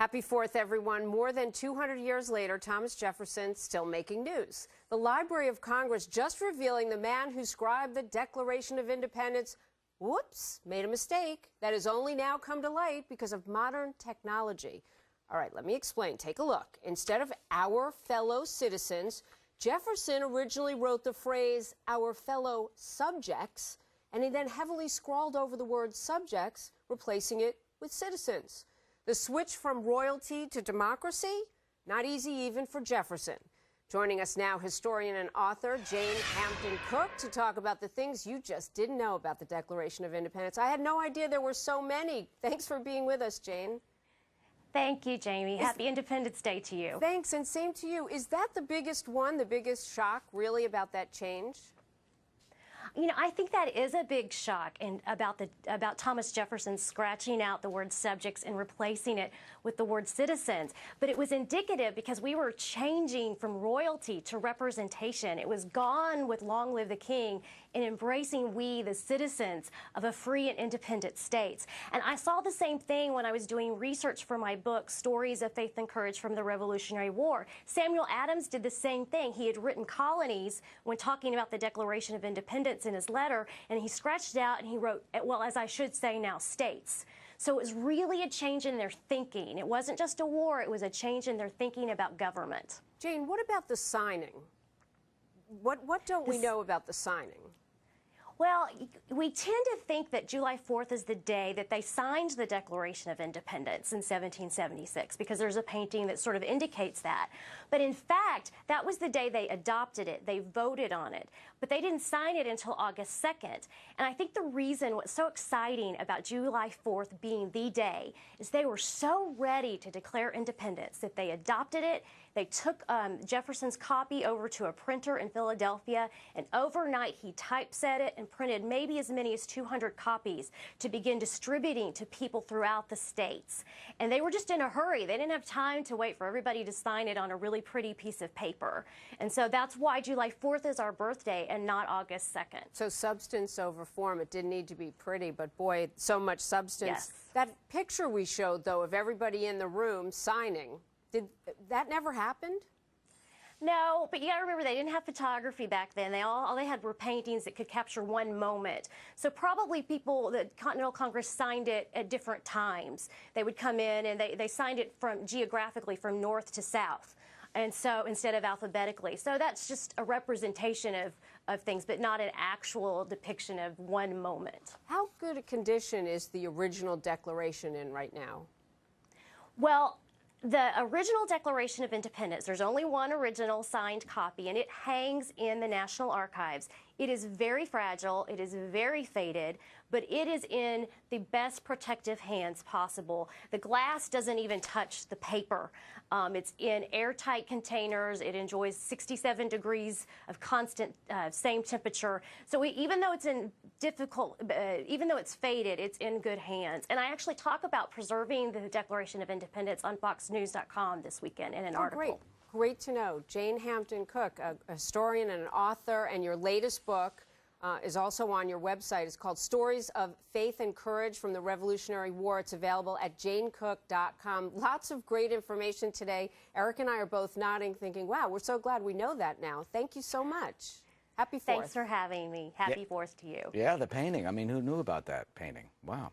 Happy 4th, everyone. More than 200 years later, Thomas Jefferson still making news. The Library of Congress just revealing the man who scribed the Declaration of Independence, whoops, made a mistake that has only now come to light because of modern technology. All right, let me explain. Take a look. Instead of our fellow citizens, Jefferson originally wrote the phrase our fellow subjects, and he then heavily scrawled over the word subjects, replacing it with citizens. The switch from royalty to democracy? Not easy even for Jefferson. Joining us now, historian and author Jane Hampton Cook, to talk about the things you just didn't know about the Declaration of Independence. I had no idea there were so many. Thanks for being with us, Jane. Thank you, Jamie. Happy Independence Day to you. Thanks, and same to you. Is that the biggest one, the biggest shock, really, about that change? You know, I think that is a big shock about Thomas Jefferson scratching out the word subjects and replacing it with the word citizens. But it was indicative because we were changing from royalty to representation. It was gone with Long Live the King and embracing we, the citizens of a free and independent states. And I saw the same thing when I was doing research for my book, Stories of Faith and Courage from the Revolutionary War. Samuel Adams did the same thing. He had written colonies when talking about the Declaration of Independence in his letter, and he scratched it out and he wrote, well, as I should say now, states. So it was really a change in their thinking. It wasn't just a war, it was a change in their thinking about government. Jane, what about the signing? What don't we know about the signing? Well, we tend to think that July 4th is the day that they signed the Declaration of Independence in 1776 because there's a painting that sort of indicates that. But in fact, that was the day they adopted it. They voted on it. But they didn't sign it until August 2nd. And I think the reason what's so exciting about July 4th being the day is they were so ready to declare independence that they adopted it. They took Jefferson's copy over to a printer in Philadelphia, and overnight he typeset it and printed maybe as many as 200 copies to begin distributing to people throughout the states. And they were just in a hurry. They didn't have time to wait for everybody to sign it on a really pretty piece of paper. And so that's why July 4th is our birthday and not August 2nd. So substance over form. It didn't need to be pretty, but boy, so much substance. Yes. That picture we showed, though, of everybody in the room signing, did that never happened? No, but you got to remember they didn't have photography back then. All they had were paintings that could capture one moment. So probably people, the Continental Congress signed it at different times. They would come in and they signed it from geographically from north to south, and so instead of alphabetically. So that's just a representation of things, but not an actual depiction of one moment. How good a condition is the original Declaration in right now? Well, the original Declaration of Independence, there's only one original signed copy, and it hangs in the National Archives. It is very fragile, it is very faded, but it is in the best protective hands possible. The glass doesn't even touch the paper. It's in airtight containers. It enjoys 67 degrees of constant same temperature. So even though it's even though it's faded, it's in good hands. And I actually talk about preserving the Declaration of Independence on FoxNews.com this weekend in an article. Great to know. Jane Hampton Cook, a historian and an author, and your latest book is also on your website. It's called Stories of Faith and Courage from the Revolutionary War. It's available at janecook.com. Lots of great information today. Eric and I are both nodding, thinking, wow, we're so glad we know that now. Thank you so much. Happy 4th. Thanks for having me. Happy 4th to you. Yeah, the painting. I mean, who knew about that painting? Wow.